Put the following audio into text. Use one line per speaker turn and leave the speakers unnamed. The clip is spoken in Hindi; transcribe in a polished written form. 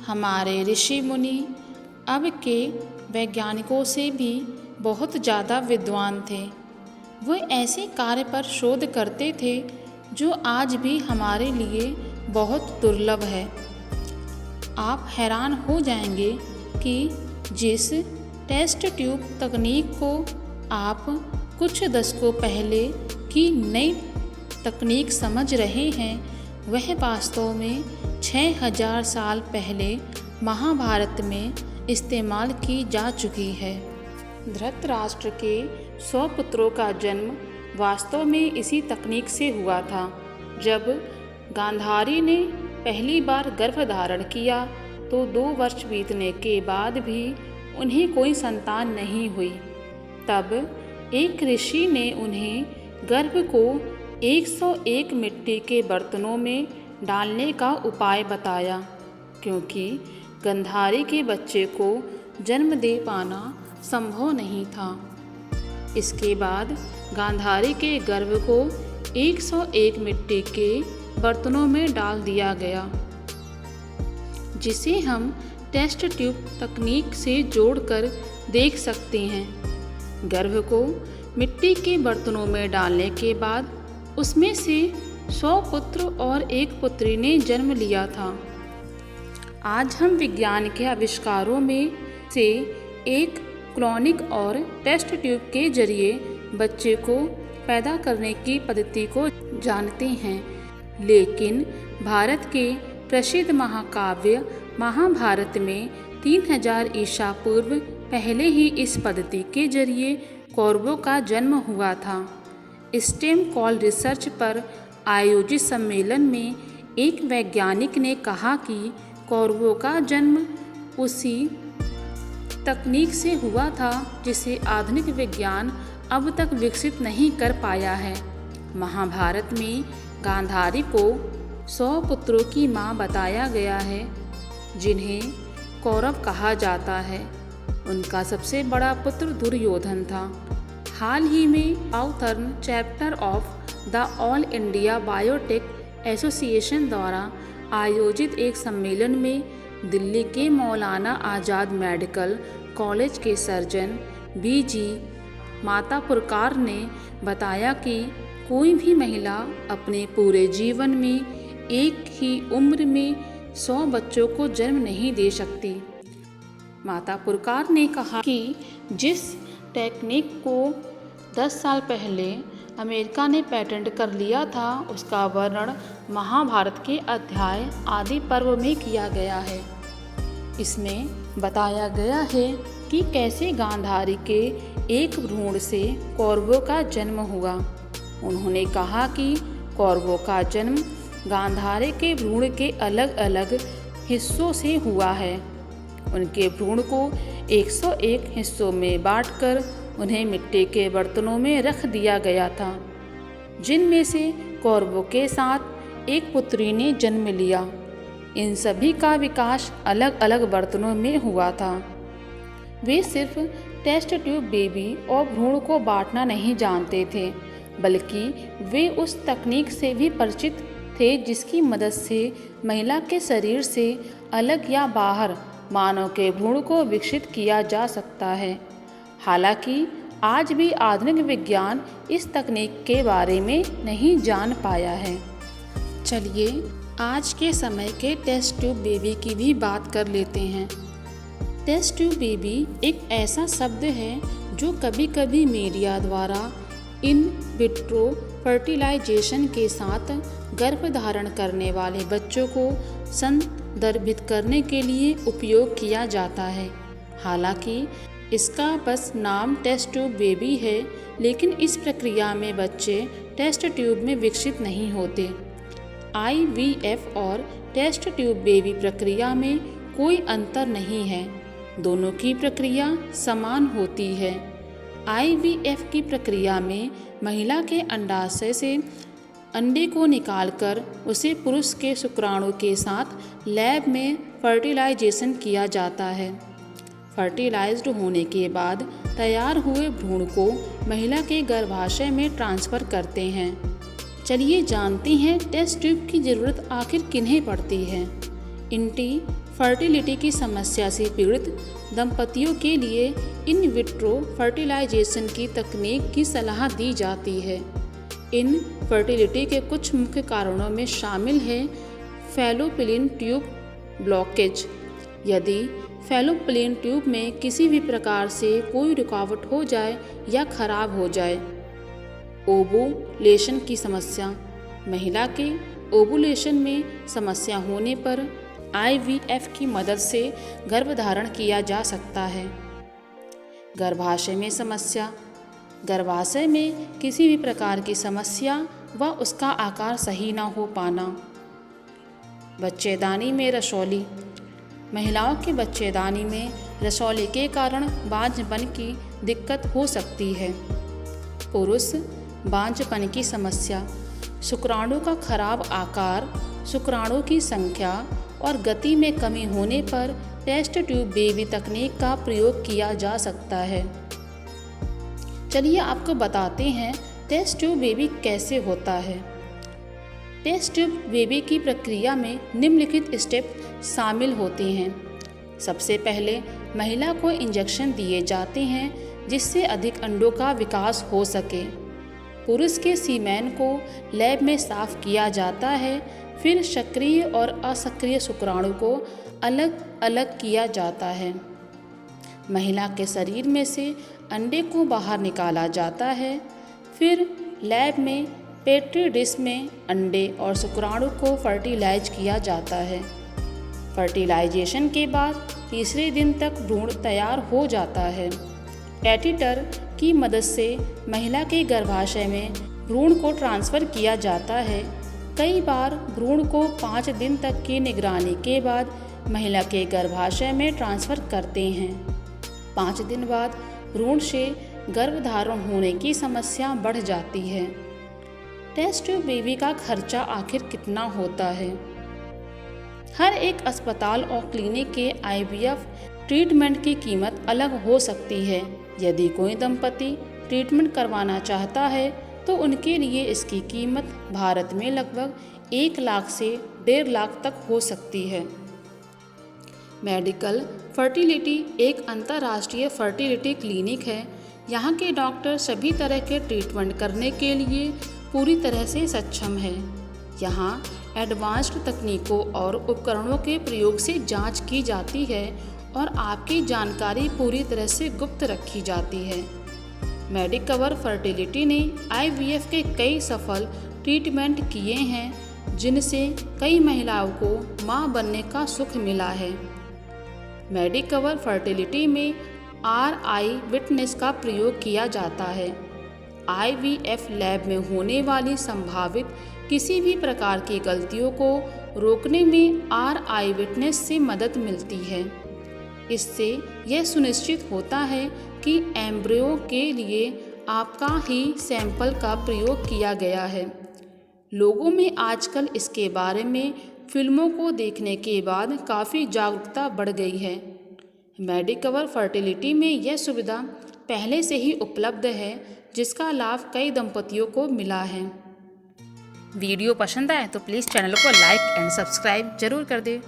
हमारे ऋषि मुनि अब के वैज्ञानिकों से भी बहुत ज़्यादा विद्वान थे। वो ऐसे कार्य पर शोध करते थे जो आज भी हमारे लिए बहुत दुर्लभ है। आप हैरान हो जाएंगे कि जिस टेस्ट ट्यूब तकनीक को आप कुछ दशकों पहले की नई तकनीक समझ रहे हैं, वह वास्तव में 6000 साल पहले महाभारत में इस्तेमाल की जा चुकी है। धृतराष्ट्र के 100 पुत्रों का जन्म वास्तव में इसी तकनीक से हुआ था। जब गांधारी ने पहली बार गर्भ धारण किया तो 2 वर्ष बीतने के बाद भी उन्हें कोई संतान नहीं हुई। तब एक ऋषि ने उन्हें गर्भ को 101 मिट्टी के बर्तनों में डालने का उपाय बताया, क्योंकि गांधारी के बच्चे को जन्म दे पाना संभव नहीं था। इसके बाद गांधारी के गर्भ को 101 मिट्टी के बर्तनों में डाल दिया गया, जिसे हम टेस्ट ट्यूब तकनीक से जोड़कर देख सकते हैं। गर्भ को मिट्टी के बर्तनों में डालने के बाद उसमें से 100 पुत्र और 1 पुत्री ने जन्म लिया था। आज हम विज्ञान के आविष्कारों में से एक क्लोनिक और टेस्ट ट्यूब के जरिए बच्चे को पैदा करने की पद्धति को जानते हैं, लेकिन भारत के प्रसिद्ध महाकाव्य महाभारत में 3000 ईसा पूर्व पहले ही इस पद्धति के जरिए कौरवों का जन्म हुआ था। स्टेम कॉल रिसर्च पर आयोजित सम्मेलन में एक वैज्ञानिक ने कहा कि कौरवों का जन्म उसी तकनीक से हुआ था जिसे आधुनिक विज्ञान अब तक विकसित नहीं कर पाया है। महाभारत में गांधारी को 100 पुत्रों की मां बताया गया है, जिन्हें कौरव कहा जाता है। उनका सबसे बड़ा पुत्र दुर्योधन था। हाल ही में southern chapter of the all India biotech association द्वारा आयोजित एक सम्मेलन में दिल्ली के मौलाना आज़ाद मेडिकल कॉलेज के सर्जन बीजी मातापुरकार ने बताया कि कोई भी महिला अपने पूरे जीवन में एक ही उम्र में 100 बच्चों को जन्म नहीं दे सकती। मातापुरकार ने कहा कि जिस टेक्निक को 10 साल पहले अमेरिका ने पेटेंट कर लिया था, उसका वर्णन महाभारत के अध्याय आदि पर्व में किया गया है। इसमें बताया गया है कि कैसे गांधारी के एक भ्रूण से कौरवों का जन्म हुआ। उन्होंने कहा कि कौरवों का जन्म गांधारी के भ्रूण के अलग अलग हिस्सों से हुआ है। उनके भ्रूण को 101 हिस्सों में बांटकर उन्हें मिट्टी के बर्तनों में रख दिया गया था, जिनमें से कौरवों के साथ एक पुत्री ने जन्म लिया। इन सभी का विकास अलग अलग बर्तनों में हुआ था। वे सिर्फ टेस्ट ट्यूब बेबी और भ्रूण को बांटना नहीं जानते थे, बल्कि वे उस तकनीक से भी परिचित थे जिसकी मदद से महिला के शरीर से अलग या बाहर मानव के भ्रूण को विकसित किया जा सकता है। हालांकि आज भी आधुनिक विज्ञान इस तकनीक के बारे में नहीं जान पाया है। चलिए आज के समय के टेस्ट ट्यूब बेबी की भी बात कर लेते हैं। टेस्ट ट्यूब बेबी एक ऐसा शब्द है जो कभी कभी मीडिया द्वारा इन विट्रो फर्टिलाइजेशन के साथ गर्भधारण करने वाले बच्चों को संदर्भित करने के लिए उपयोग किया जाता है। हालांकि इसका बस नाम टेस्ट ट्यूब बेबी है, लेकिन इस प्रक्रिया में बच्चे टेस्ट ट्यूब में विकसित नहीं होते। IVF और टेस्ट ट्यूब बेबी प्रक्रिया में कोई अंतर नहीं है, दोनों की प्रक्रिया समान होती है। IVF की प्रक्रिया में महिला के अंडाशय से अंडे को निकालकर उसे पुरुष के शुक्राणु के साथ लैब में फर्टिलाइजेशन किया जाता है। फर्टिलाइज्ड होने के बाद तैयार हुए भ्रूण को महिला के गर्भाशय में ट्रांसफ़र करते हैं। चलिए जानते हैं टेस्ट ट्यूब की ज़रूरत आखिर किन्हें पड़ती है। फर्टिलिटी की समस्या से पीड़ित दंपतियों के लिए इन विट्रो फर्टिलाइजेशन की तकनीक की सलाह दी जाती है। इन फर्टिलिटी के कुछ मुख्य कारणों में शामिल है फैलोपियन ट्यूब ब्लॉकेज। यदि फैलोपियन ट्यूब में किसी भी प्रकार से कोई रुकावट हो जाए या खराब हो जाए। ओवुलेशन की समस्या। महिला के ओवुलेशन में समस्या होने पर IVF की मदद से गर्भधारण किया जा सकता है। गर्भाशय में समस्या। गर्भाशय में किसी भी प्रकार की समस्या व उसका आकार सही न हो पाना। बच्चेदानी में रसौली। महिलाओं के बच्चेदानी में रसौली के कारण बांझपन की दिक्कत हो सकती है। पुरुष बांझपन की समस्या। शुक्राणु का खराब आकार, शुक्राणु की संख्या और गति में कमी होने पर टेस्ट ट्यूब बेबी तकनीक का प्रयोग किया जा सकता है। चलिए आपको बताते हैं टेस्ट ट्यूब बेबी कैसे होता है। टेस्ट ट्यूब बेबी की प्रक्रिया में निम्नलिखित स्टेप शामिल होते हैं। सबसे पहले महिला को इंजेक्शन दिए जाते हैं जिससे अधिक अंडों का विकास हो सके। पुरुष के सीमेन को लैब में साफ किया जाता है, फिर सक्रिय और असक्रिय शुक्राणु को अलग अलग किया जाता है। महिला के शरीर में से अंडे को बाहर निकाला जाता है, फिर लैब में पेट्री डिश में अंडे और शुक्राणु को फर्टिलाइज किया जाता है। फर्टिलाइजेशन के बाद तीसरे दिन तक भ्रूण तैयार हो जाता है। कैथीटर की मदद से महिला के गर्भाशय में भ्रूण को ट्रांसफ़र किया जाता है। कई बार भ्रूण को 5 दिन तक की निगरानी के बाद महिला के गर्भाशय में ट्रांसफ़र करते हैं। 5 दिन बाद भ्रूण से गर्भधारण होने की समस्या बढ़ जाती है। टेस्ट ट्यूब बेबी का खर्चा आखिर कितना होता है? हर एक अस्पताल और क्लिनिक के IVF ट्रीटमेंट की कीमत अलग हो सकती है। यदि कोई दंपति ट्रीटमेंट करवाना चाहता है तो उनके लिए इसकी कीमत भारत में लगभग 1 लाख से 1.5 लाख तक हो सकती है। मेडिकल फर्टिलिटी एक अंतर्राष्ट्रीय फर्टिलिटी क्लिनिक है। यहाँ के डॉक्टर सभी तरह के ट्रीटमेंट करने के लिए पूरी तरह से सक्षम है। यहाँ एडवांस्ड तकनीकों और उपकरणों के प्रयोग से जांच की जाती है और आपकी जानकारी पूरी तरह से गुप्त रखी जाती है। मेडिकवर फर्टिलिटी ने IVF के कई सफल ट्रीटमेंट किए हैं जिनसे कई महिलाओं को मां बनने का सुख मिला है। मेडिकवर फर्टिलिटी में RI विटनेस का प्रयोग किया जाता है। IVF लैब में होने वाली संभावित किसी भी प्रकार की गलतियों को रोकने में RI विटनेस से मदद मिलती है। इससे यह सुनिश्चित होता है कि एम्ब्रियो के लिए आपका ही सैंपल का प्रयोग किया गया है। लोगों में आजकल इसके बारे में फिल्मों को देखने के बाद काफ़ी जागरूकता बढ़ गई है। मेडिकवर फर्टिलिटी में यह सुविधा पहले से ही उपलब्ध है जिसका लाभ कई दंपतियों को मिला है। वीडियो पसंद आए तो प्लीज़ चैनल को लाइक एंड सब्सक्राइब जरूर कर दें।